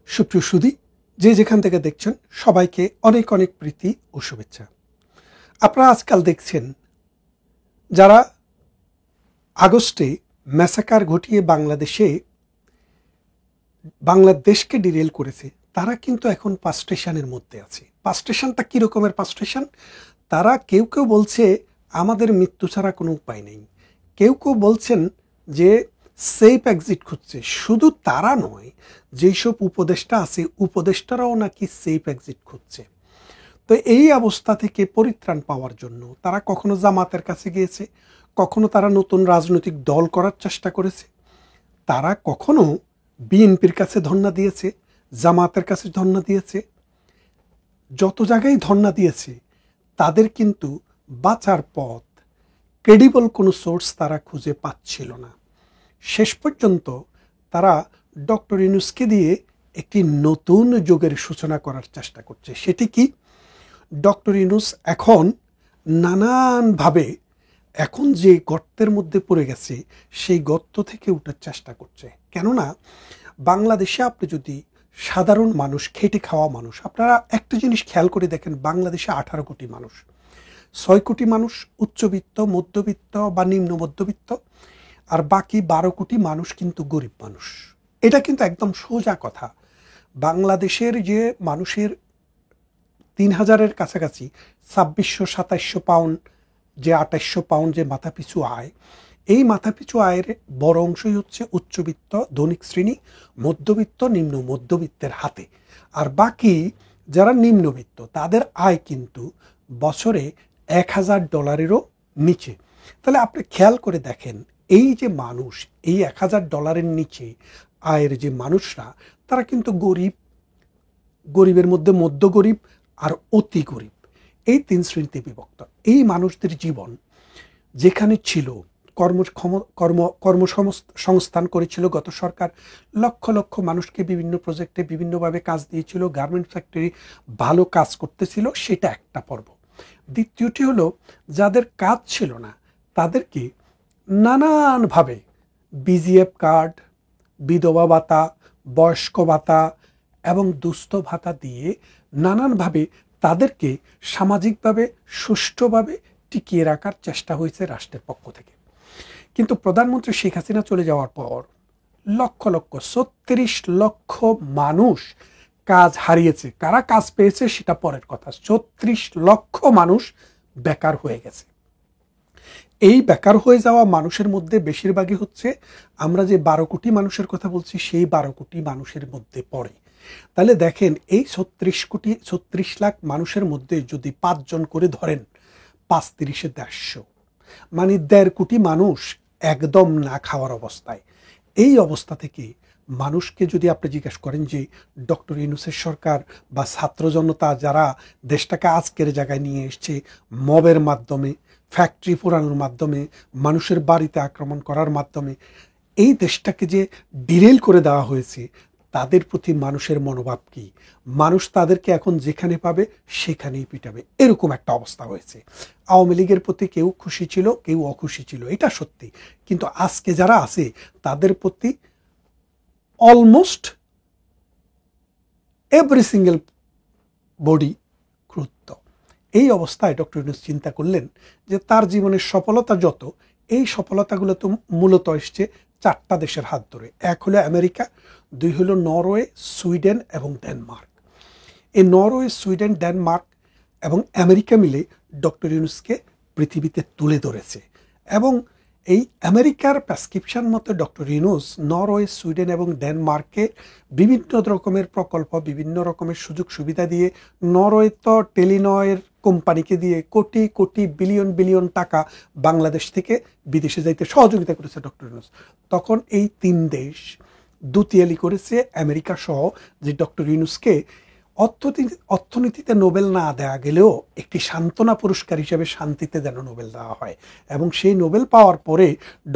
সুপ্রিয় সুধী, যে যেখান থেকে দেখছেন সবাইকে অনেক অনেক প্রীতি ও শুভেচ্ছা। আপনারা আজকাল দেখছেন যারা আগস্টে ম্যাসাকার ঘটিয়ে বাংলাদেশকে ডিরেল করেছে, তারা কিন্তু এখন পাস্টেশনের মধ্যে আছে। পাস্টেশনটা কী রকমের পাস্টেশন? তারা কেউ কেউ বলছে আমাদের মৃত্যু ছাড়া কোনো উপায় নেই, কেউ কেউ বলছেন যে সেফ এক্সিট খুঁজছে। শুধু তারা নয়, যেসব উপদেষ্টা আছে উপদেষ্টারাও নাকি সেফ এক্সিট খুঁজছে। তো এই অবস্থা থেকে পরিত্রাণ পাওয়ার জন্য তারা কখনো জামাতের কাছে গিয়েছে, কখনো তারা নতুন রাজনৈতিক দল করার চেষ্টা করেছে, তারা কখনো বিএনপির কাছে ধর্ণা দিয়েছে, জামাতের কাছে ধর্ণা দিয়েছে। যত জায়গায় ধর্ণা দিয়েছে তাদের কিন্তু বাঁচার পথ, ক্রেডিবল কোনো সোর্স তারা খুঁজে পাচ্ছিল না। শেষ পর্যন্ত তারা ডক্টর ইউনূসকে দিয়ে একটি নতুন যুগের সূচনা করার চেষ্টা করছে। সেটি কি? ডক্টর ইউনূস এখন নানানভাবে এখন যে গর্তের মধ্যে পড়ে গেছে সেই গর্ত থেকে ওঠার চেষ্টা করছে। কেননা বাংলাদেশে আপনি যদি সাধারণ মানুষ, খেটে খাওয়া মানুষ, আপনারা একটা জিনিস খেয়াল করে দেখেন, বাংলাদেশে 18 কোটি মানুষ, 6 কোটি মানুষ উচ্চবিত্ত, মধ্যবিত্ত বা নিম্ন মধ্যবিত্ত, আর বাকি 12 কোটি মানুষ কিন্তু গরিব মানুষ। এটা কিন্তু একদম সোজা কথা। বাংলাদেশের যে মানুষের 3000-এর কাছাকাছি 2600-2700 পাউন্ড, যে 2800 পাউন্ড যে মাথাপিছু আয়, এই মাথাপিছু আয়ের বড় অংশই হচ্ছে উচ্চবিত্ত, ধনিক শ্রেণী, মধ্যবিত্ত, নিম্ন মধ্যবিত্তের হাতে। আর বাকি যারা নিম্নবিত্ত তাদের আয় কিন্তু বছরে $1000-এরও নিচে। তাহলে আপনি খেয়াল করে দেখেন, এই যে মানুষ, এই $1000 নিচে আয়ের যে মানুষরা, তারা কিন্তু গরিব, গরিবের মধ্যে মধ্য গরিব আর অতি গরিব, এই 3 শ্রেণীতে বিভক্ত। এই মানুষদের জীবন যেখানে ছিল, কর্মসংস্থান করেছিল গত সরকার, লক্ষ লক্ষ মানুষকে বিভিন্ন প্রজেক্টে বিভিন্নভাবে কাজ দিয়েছিল, গার্মেন্টস ফ্যাক্টরি ভালো কাজ করতেছিল, সেটা একটা পর্ব। দ্বিতীয়টি হলো, যাদের কাজ ছিল না তাদেরকে নানানভাবে বিজিএফ কার্ড, বিধবা ভাতা, বয়স্ক ভাতা এবং দুস্থ ভাতা দিয়ে নানানভাবে তাদেরকে সামাজিকভাবে সুষ্ঠুভাবে টিকিয়ে রাখার চেষ্টা হয়েছে রাষ্ট্রের পক্ষ থেকে। কিন্তু প্রধানমন্ত্রী শেখ হাসিনা চলে যাওয়ার পর লক্ষ লক্ষ, 36 লক্ষ মানুষ কাজ হারিয়েছে। কারা কাজ পেয়েছে সেটা পরের কথা। 36 লক্ষ মানুষ বেকার হয়ে গেছে। এই বেকার হয়ে যাওয়া মানুষের মধ্যে বেশিরভাগই হচ্ছে, আমরা যে 12 কোটি মানুষের কথা বলছি সেই 12 কোটি মানুষের মধ্যে পড়ে। তাহলে দেখেন, এই 36 লাখ মানুষের মধ্যে যদি 5 জন করে ধরেন, 5-30-150, মানে 1.5 কোটি মানুষ একদম না খাওয়ার অবস্থায়। এই অবস্থা থেকে মানুষকে যদি আপনি জিজ্ঞেস করেন যে ডক্টর ইউনূসের সরকার বা ছাত্র জনতা যারা দেশটাকে আজকের জায়গায় নিয়ে এসছে, মবের মাধ্যমে, ফ্যাক্টরি পোড়ানোর মাধ্যমে, মানুষের বাড়িতে আক্রমণ করার মাধ্যমে এই দেশটাকে যে ডিরেল করে দেওয়া হয়েছে, তাদের প্রতি মানুষের মনোভাব কি? মানুষ তাদেরকে এখন যেখানে পাবে সেখানেই পিটাবে, এরকম একটা অবস্থা হয়েছে। আওয়ামী লীগের প্রতি কেউ খুশি ছিল, কেউ অখুশি ছিল, এটা সত্যি। কিন্তু আজকে যারা আছে তাদের প্রতি অলমোস্ট এভরি সিঙ্গেল বডি ক্রুদ্ধ। এই অবস্থায় ডক্টর ইউনূস চিন্তা করলেন যে তার জীবনের সফলতা যত, এই সফলতাগুলো তো মূলত এসছে 4টা দেশের হাত ধরে। 1 হলো আমেরিকা, 2 হলো নরওয়ে, সুইডেন এবং ডেনমার্ক। এই নরওয়ে, সুইডেন, ডেনমার্ক এবং আমেরিকা মিলে ডক্টর ইউনূসকে পৃথিবীতে তুলে ধরেছে। এবং এই আমেরিকার প্রেসক্রিপশন মতো ডক্টর ইউনূস নরওয়ে, সুইডেন এবং ডেনমার্কে বিভিন্ন রকমের প্রকল্প, বিভিন্ন রকমের সুযোগ সুবিধা দিয়ে, নরওয়ে তো টেলিনয়ের কোম্পানিকে দিয়ে কোটি কোটি, বিলিয়ন বিলিয়ন টাকা বাংলাদেশ থেকে বিদেশে যাইতে সহযোগিতা করেছে ডক্টর ইউনূস। তখন এই 3 দেশ দুতিয়ালি করেছে আমেরিকা সহ, যে ডক্টর ইউনূসকে অর্থনীতিতে নোবেল না দেওয়া গেলেও একটি সান্ত্বনা পুরস্কার হিসেবে শান্তিতে যেন নোবেল দেওয়া হয়। এবং সেই নোবেল পাওয়ার পরে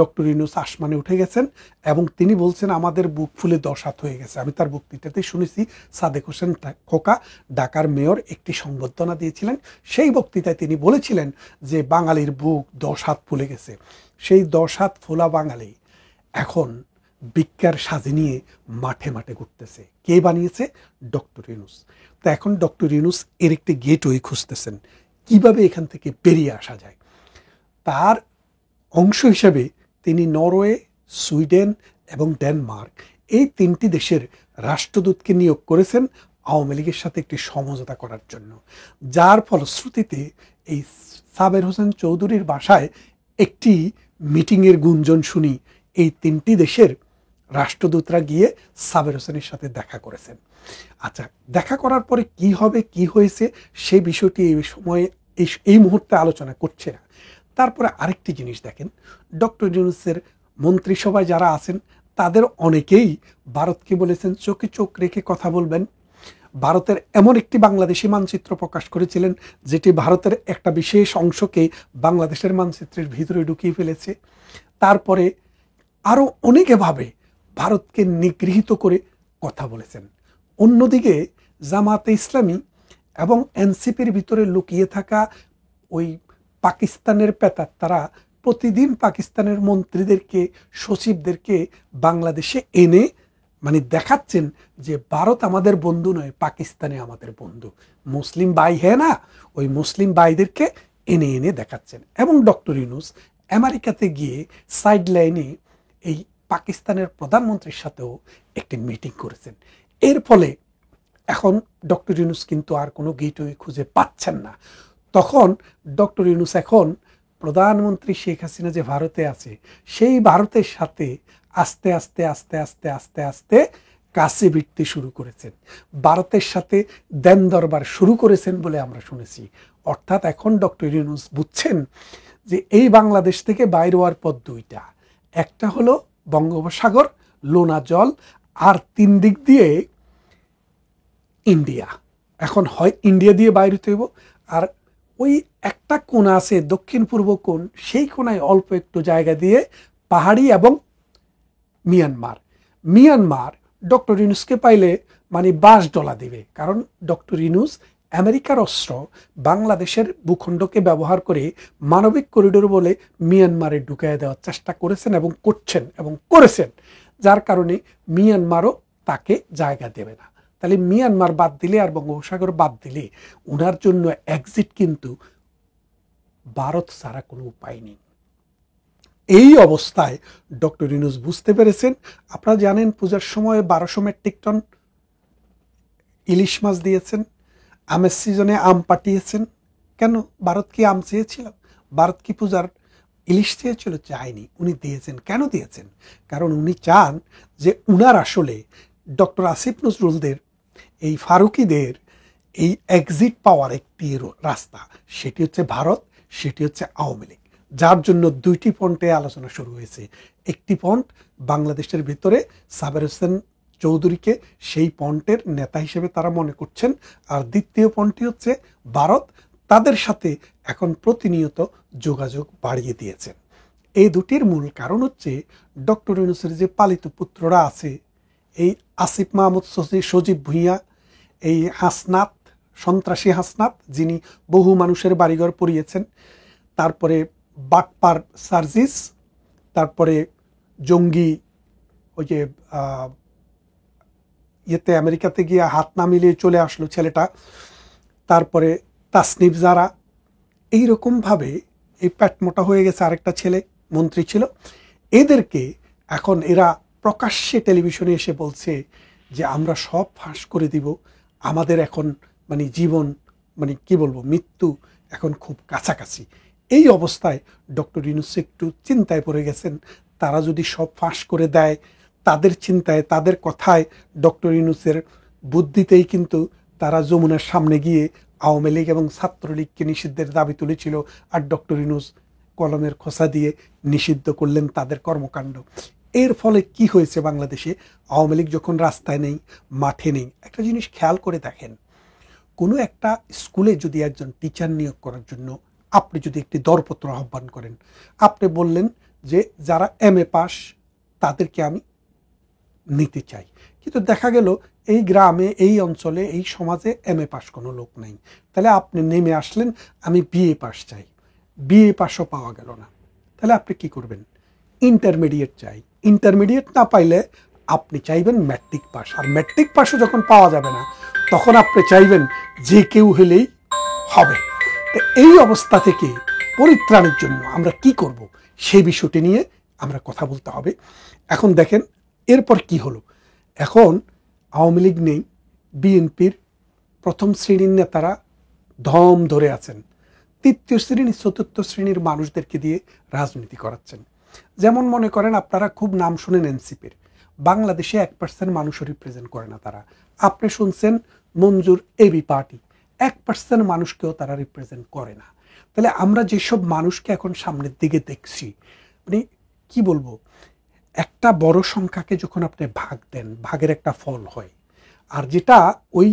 ডক্টর ইউনূস আসমানে উঠে গেছেন এবং তিনি বলছেন আমাদের বুক ফুলে 10 হাত হয়ে গেছে। আমি তার বক্তৃতাতেই শুনেছি, সাদেক হোসেন খোকা, ঢাকার মেয়র, একটি সংবর্ধনা দিয়েছিলেন। সেই বক্তৃতায় তিনি বলেছিলেন যে বাঙালির বুক 10 হাত ফুলে গেছে। সেই 10 হাত ফোলা বাঙালি এখন ভিক্ষার সাজে নিয়ে মাঠে মাঠে ঘুরতেছে। কে বানিয়েছে? ডক্টর ইউনূস। তো এখন ডক্টর ইউনূস এর একটি গেটওয়ে খুঁজতেছেন, কিভাবে এখান থেকে বেরিয়ে আসা যায়। তার অংশ হিসেবে তিনি নরওয়ে, সুইডেন এবং ডেনমার্ক এই 3টি দেশের রাষ্ট্রদূতকে নিয়োগ করেছেন আওয়ামী লীগের সাথে একটি সমঝোতা করার জন্য, যার ফলশ্রুতিতে এই সাবের হোসেন চৌধুরীর বাসায় একটি মিটিংয়ের গুঞ্জন শুনি। এই 3টি দেশের রাষ্ট্রদূতরা গিয়ে সাবের হোসেনের সাথে দেখা করেছেন। আচ্ছা, দেখা করার পরে কি হবে, কি হয়েছে, সেই বিষয়টি এই সময়ে এই মুহূর্তে আলোচনা করছে না। তারপরে আরেকটি জিনিস দেখেন, ডক্টর ইউনূসের মন্ত্রিসভায় যারা আছেন তাদের অনেকেই ভারতকে বলেছেন চোখে চোখ রেখে কথা বলবেন। ভারতের এমন একটি বাংলাদেশি মানচিত্র প্রকাশ করেছিলেন যেটি ভারতের একটা বিশেষ অংশকে বাংলাদেশের মানচিত্রের ভিতরে ঢুকিয়ে ফেলেছে। তারপরে আরও অনেকভাবে ভারতকে নিগৃহীত করে কথা বলেছেন। অন্যদিকে জামাতে ইসলামী এবং এনসিপির ভিতরে লুকিয়ে থাকা ওই পাকিস্তানের পেতাত্তারা প্রতিদিন পাকিস্তানের মন্ত্রীদেরকে, সচিবদেরকে বাংলাদেশে এনে মানে দেখাচ্ছেন যে ভারত আমাদের বন্ধু নয়, পাকিস্তানে আমাদের বন্ধু, মুসলিম ভাই হ্যাঁ না, ওই মুসলিম ভাইদেরকে এনে এনে দেখাচ্ছেন। এবং ডক্টর ইউনূস আমেরিকাতে গিয়ে সাইড লাইনে এই পাকিস্তানের প্রধানমন্ত্রীর সাথেও একটি মিটিং করেছেন। এর ফলে এখন ডক্টর ইউনূস কিন্তু আর কোনো গেটওয়ে খুঁজে পাচ্ছেন না। তখন ডক্টর ইউনূস এখন প্রধানমন্ত্রী শেখ হাসিনা যে ভারতে আছে, সেই ভারতের সাথে আস্তে আস্তে আস্তে আস্তে আস্তে আস্তে কাছে ভিড়তে শুরু করেছেন। ভারতের সাথে দেন দরবার শুরু করেছেন বলে আমরা শুনেছি। অর্থাৎ এখন ডক্টর ইউনূস বুঝছেন যে এই বাংলাদেশ থেকে বাইরে হওয়ার পথ দুইটা, একটা হলো বঙ্গোপসাগর, লোনা জল, আর 3 দিক দিয়ে ইন্ডিয়া। এখন হয় ইন্ডিয়া দিয়ে বাইরে হইব, আর ওই একটা কোণা আছে দক্ষিণ পূর্ব কোণ, সেই কোণায় অল্প একটু জায়গা দিয়ে পাহাড়ি এবং মিয়ানমার ডক্টর ইউনূসকে পাইলে মানে বাস ডলা দিবে। কারণ ডক্টর ইউনূস আমেরিকার অস্ত্র বাংলাদেশের ভূখণ্ডকে ব্যবহার করে মানবিক করিডোর বলে মিয়ানমারে ঢুকিয়ে দেওয়ার চেষ্টা করেছেন এবং করছেন এবং করেছেন, যার কারণে মিয়ানমারও তাকে জায়গা দেবে না। তাহলে মিয়ানমার বাদ দিলে আর বঙ্গোপসাগর বাদ দিলে ওনার জন্য এক্সিট কিন্তু ভারত ছাড়া কোনো উপায় নেই। এই অবস্থায় ডক্টর ইউনূস বুঝতে পেরেছেন, আপনারা জানেন পূজার সময় 1200 মেট্রিক টন ইলিশ মাছ দিয়েছেন, আমের সিজনে আম পাঠিয়েছেন। কেন? ভারত কি আম চেয়েছিল? ভারত কি পূজার ইলিশ চেয়েছিল? চায়নি, উনি দিয়েছেন। কেন দিয়েছেন? কারণ উনি চান যে উনার আসলে ডক্টর আসিফ নজরুলদের, এই ফারুকিদের এই এক্সিট পাওয়ার একটি রাস্তা, সেটি হচ্ছে ভারত, সেটি হচ্ছে আওয়ামী লীগ। যার জন্য 2টি পয়েন্টে আলোচনা শুরু হয়েছে। একটি পয়েন্ট বাংলাদেশের ভিতরে সাবের হোসেন চৌধুরীকে সেই পয়েন্টের নেতা হিসেবে তারা মনে করছেন, আর দ্বিতীয় পয়েন্টটি হচ্ছে ভারত তাদের সাথে এখন প্রতিনিয়ত যোগাযোগ বাড়িয়ে দিয়েছেন। এই দুটির মূল কারণ হচ্ছে ডক্টর ইউনূসের যে পালিত পুত্ররা আছে, এই আসিফ মাহমুদ সজীব ভুঁইয়া, এই হাসনাত, সন্ত্রাসী হাসনাত, যিনি বহু মানুষের বাড়িঘর পুড়িয়েছেন, তারপরে বাটপার সার্জিস, তারপরে জঙ্গি ওই যে ইয়েতে আমেরিকাতে গিয়ে হাত না মিলিয়ে চলে আসলো ছেলেটা, তারপরে তাসনিফ জারা, এইরকমভাবে এই প্যাট মোটা হয়ে গেছে আরেকটা ছেলে মন্ত্রী ছিল। এদেরকে এখন এরা প্রকাশ্যে টেলিভিশনে এসে বলছে যে আমরা সব ফাঁস করে দিব, আমাদের এখন মানে জীবন মানে কি বলবো, মৃত্যু এখন খুব কাছাকাছি। এই অবস্থায় ডক্টর ইউনূস একটু চিন্তায় পড়ে গেছেন, তারা যদি সব ফাঁস করে দেয়, তাদের চিন্তায়, তাদের কথায়, ডক্টর ইউনূসের বুদ্ধিতেই কিন্তু তারা যমুনার সামনে গিয়ে আওয়ামী লীগ এবং ছাত্রলীগকে নিষিদ্ধের দাবি তুলেছিল, আর ডক্টর ইউনূস কলমের খোসা দিয়ে নিষিদ্ধ করলেন তাদের কর্মকাণ্ড। এর ফলে কি হয়েছে বাংলাদেশে, আওয়ামী লীগ যখন রাস্তায় নেই, মাঠে নেই। একটা জিনিস খেয়াল করে দেখেন, কোনো একটা স্কুলে যদি একজন টিচার নিয়োগ করার জন্য আপনি যদি একটি দরপত্র আহ্বান করেন, আপনি বললেন যে যারা MA পাস তাদেরকে আমি নিতে চাই, কিন্তু দেখা গেল এই গ্রামে, এই অঞ্চলে, এই সমাজে MA পাস কোনো লোক নেই। তাহলে আপনি নেমে আসলেন আমি BA পাস চাই, BA পাসও পাওয়া গেল না, তাহলে আপনি কি করবেন? ইন্টারমিডিয়েট চাই, ইন্টারমিডিয়েট না পাইলে আপনি চাইবেন ম্যাট্রিক পাস, আর ম্যাট্রিক পাসও যখন পাওয়া যাবে না তখন আপনি চাইবেন যে কেউ হলেই হবে। তো এই অবস্থা থেকে পরিত্রাণের জন্য আমরা কি করব সেই বিষয়টি নিয়ে আমরা কথা বলতে হবে। এখন দেখেন এরপর কি হলো, এখন আওয়ামী লীগ নেই, বিএনপির প্রথম শ্রেণীর নেতারা দম ধরে আছেন, তৃতীয় শ্রেণী চতুর্থ শ্রেণীর মানুষদেরকে দিয়ে রাজনীতি করাচ্ছেন। যেমন মনে করেন আপনারা খুব নাম শুনেন এনসিপির, বাংলাদেশে 1% মানুষও রিপ্রেজেন্ট করে না তারা। আপনি শুনছেন মঞ্জুর এবি পার্টি, 1% মানুষকেও তারা রিপ্রেজেন্ট করে না। তাহলে আমরা যেসব মানুষকে এখন সামনের দিকে দেখছি, মানে কি বলবো, একটা বড় সংখ্যাকে যখন আপনি ভাগ দেন, ভাগের একটা ফল হয়, আর যেটা ওই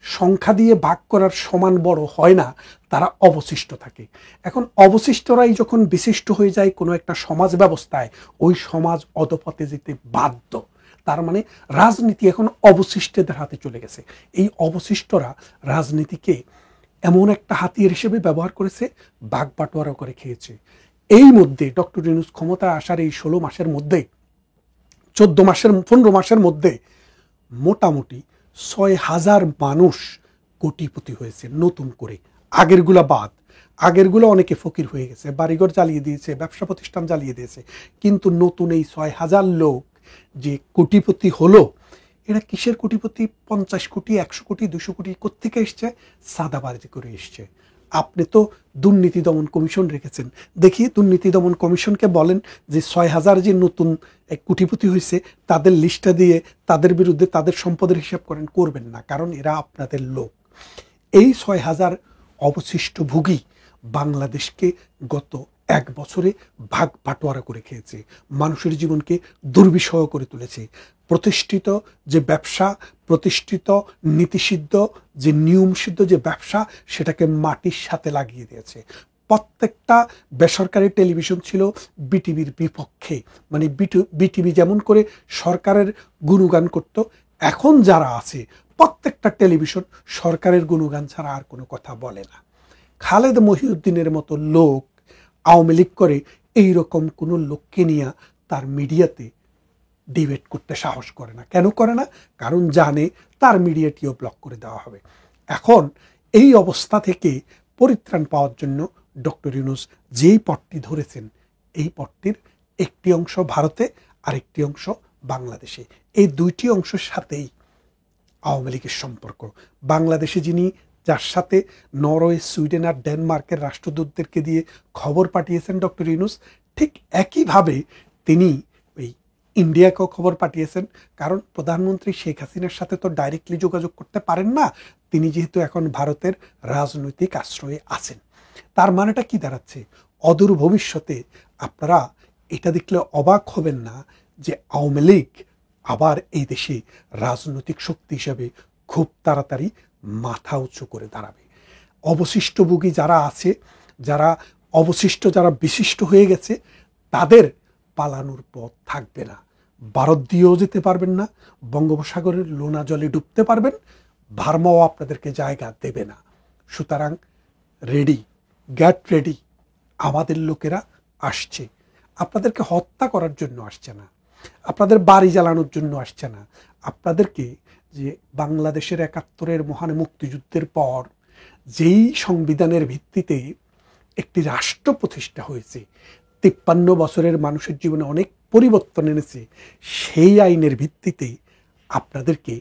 সংখ্যা দিয়ে ভাগ করার সমান বড় হয় না, তারা অবশিষ্ট থাকে। এখন অবশিষ্টরাই যখন বিশিষ্ট হয়ে যায় কোনো একটা সমাজ ব্যবস্থায়, ওই সমাজ অধপথে যেতে বাধ্য। তার মানে রাজনীতি এখন অবশিষ্টদের হাতে চলে গেছে। এই অবশিষ্টরা রাজনীতিকে এমন একটা হাতিয়ার হিসেবে ব্যবহার করেছে, ভাগ বাটোয়ারা করে খেয়েছে। এই মধ্যে ডক্টর ইউনূস ক্ষমতায় আসার এই 16 মাসের মধ্যে, 15 মাসের মধ্যে মোটামুটি 6,000 মানুষ কোটিপতি হয়েছে নতুন করে, আগেরগুলা বাদ। আগেরগুলো অনেকে ফকির হয়ে গেছে, বাড়িঘর জ্বালিয়ে দিয়েছে, ব্যবসা প্রতিষ্ঠান জ্বালিয়ে দিয়েছে, কিন্তু নতুন এই 6,000 লোক যে কোটিপতি হলো, এরা কিসের কোটিপতি? 50 কোটি, 100 কোটি, 200 কোটি কোত্থেকে এসছে? সাদাবাজি করে এসছে। আপনি তো দুর্নীতি দমন কমিশন রেখেছেন, দেখি দুর্নীতি দমন কমিশনকে বলেন যে 6,000 যে নতুন কোটিপতি হয়েছে তাদের লিস্টটা দিয়ে তাদের বিরুদ্ধে তাদের সম্পদের হিসাব করেন। করবেন না, কারণ এরা আপনাদের লোক। এই 6,000 অবশিষ্ট ভোগী বাংলাদেশকে গত 1 বছরে ভাগ বাটোয়ারা করে খেয়েছে, মানুষের জীবনকে দুর্বিষহ করে তুলেছে। প্রতিষ্ঠিত যে ব্যবসা, প্রতিষ্ঠিত নীতিসিদ্ধ যে নিয়মসিদ্ধ যে ব্যবসা, সেটাকে মাটির সাথে লাগিয়ে দিয়েছে। প্রত্যেকটা বেসরকারি টেলিভিশন ছিল বিটিভির বিপক্ষে, মানে বিটিভি যেমন করে সরকারের গুণগান করত, এখন যারা আছে প্রত্যেকটা টেলিভিশন সরকারের গুণগান ছাড়া আর কোনো কথা বলে না। খালেদ মহিউদ্দিনের মতো লোক আওয়ামী লীগ করে, এইরকম কোনো লোককে নিয়ে তার মিডিয়াতে ডিবেট করতে সাহস করে না। কেন করে না? কারণ জানে তার মিডিয়াটিও ব্লক করে দেওয়া হবে। এখন এই অবস্থা থেকে পরিত্রাণ পাওয়ার জন্য ডক্টর ইউনূস যেই পথটি ধরেছেন, এই পথটির একটি অংশ ভারতে, আরেকটি অংশ বাংলাদেশে। এই দুইটি অংশের সাথেই আওয়ামী লীগের সম্পর্ক। বাংলাদেশে যিনি, যার সাথে নরওয়ে, সুইডেন আর ডেনমার্কের রাষ্ট্রদূতদেরকে দিয়ে খবর পাঠিয়েছেন ডক্টর ইউনূস, ঠিক একইভাবে তিনি ওই ইন্ডিয়াকেও খবর পাঠিয়েছেন। কারণ প্রধানমন্ত্রী শেখ হাসিনার সাথে তো ডাইরেক্টলি যোগাযোগ করতে পারেন না, তিনি যেহেতু এখন ভারতের রাজনৈতিক আশ্রয়ে আছেন। তার মানেটা কি দাঁড়াচ্ছে? অদূর ভবিষ্যতে আপনারা এটা দেখলে অবাক হবেন না যে আওয়ামী লীগ আবার এই দেশে রাজনৈতিক শক্তি হিসেবে খুব তাড়াতাড়ি মাথা উঁচু করে দাঁড়াবে। অবশিষ্টভোগী যারা আছে, যারা অবশিষ্ট, যারা বিশিষ্ট হয়ে গেছে, তাদের পালানোর পথ থাকবে না। ভারত দিয়েও যেতে পারবেন না, বঙ্গোপসাগরের লোনা জলে ডুবতে পারবেন, ভার্মাও আপনাদেরকে জায়গা দেবে না। সুতরাং রেডি, গেট রেডি। আমাদের লোকেরা আসছে, আপনাদেরকে হত্যা করার জন্য আসছে না, আপনাদের বাড়ি জ্বালানোর জন্য আসছে না, আপনাদেরকে যে বাংলাদেশের 71-এর মহান মুক্তিযুদ্ধের পর যেই সংবিধানের ভিত্তিতে একটি রাষ্ট্র প্রতিষ্ঠা হয়েছে, 53 বছরের মানুষের জীবনে অনেক পরিবর্তন এনেছে, সেই আইনের ভিত্তিতে আপনাদেরকে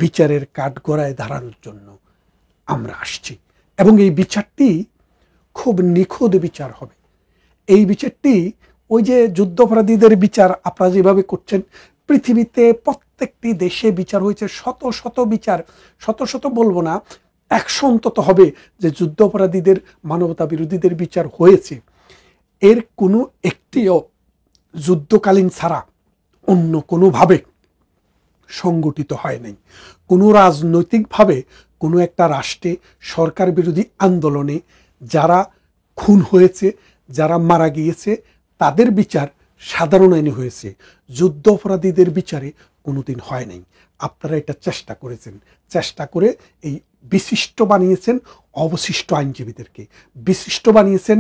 বিচারের কাঠগড়ায় দাঁড়ানোর জন্য আমরা আসছি। এবং এই বিচারটি খুব নিখুঁত বিচার হবে। এই বিচারটি ওই যে যুদ্ধাপরাধীদের বিচার আপনারা যেভাবে করছেন, পৃথিবীতে প্রত্যেকটি দেশে বিচার হয়েছে, শত শত বিচার, শত শত বলবো না, 100 অন্তত হবে যে যুদ্ধাপরাধীদের, মানবতা বিরোধীদের বিচার হয়েছে। এর কোনো একটিও যুদ্ধকালীন ছাড়া অন্য কোনোভাবে সংগঠিত হয় নাই। কোনো রাজনৈতিকভাবে কোনো একটা রাষ্ট্রে সরকার বিরোধী আন্দোলনে যারা খুন হয়েছে, যারা মারা গিয়েছে, তাদের বিচার সাধারণ আইনে হয়েছে, যুদ্ধ অপরাধীদের বিচারে কোনোদিন হয় নাই। আপনারা এটা চেষ্টা করেছেন, চেষ্টা করে এই বিশিষ্ট বানিয়েছেন অবশিষ্ট আইনজীবীদেরকে, বিশিষ্ট বানিয়েছেন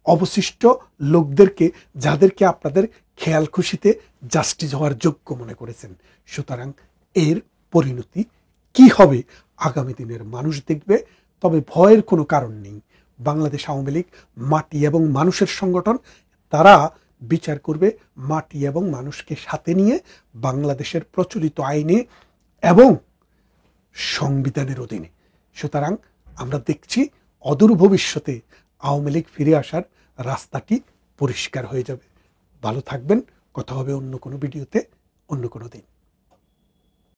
অবশিষ্ট লোকদেরকে, যাদেরকে আপনাদের খেয়াল খুশিতে জাস্টিস হওয়ার যোগ্য মনে করেছেন। সুতরাং এর পরিণতি কি হবে আগামী দিনের মানুষ দেখবে। তবে ভয়ের কোনো কারণ নেই। বাংলাদেশ আওয়ামী লীগ মাটি এবং মানুষের সংগঠন, তারা বিচার করবে মাটি এবং মানুষকে সাথে নিয়ে, বাংলাদেশের প্রচলিত আইনে এবং সংবিধানের অধীনে। সুতরাং আমরা দেখছি অদূর ভবিষ্যতে আওয়ামী লীগ ফিরে আসার রাস্তাটি পরিষ্কার হয়ে যাবে। ভালো থাকবেন, কথা হবে অন্য কোনো ভিডিওতে, অন্য কোনো দিন।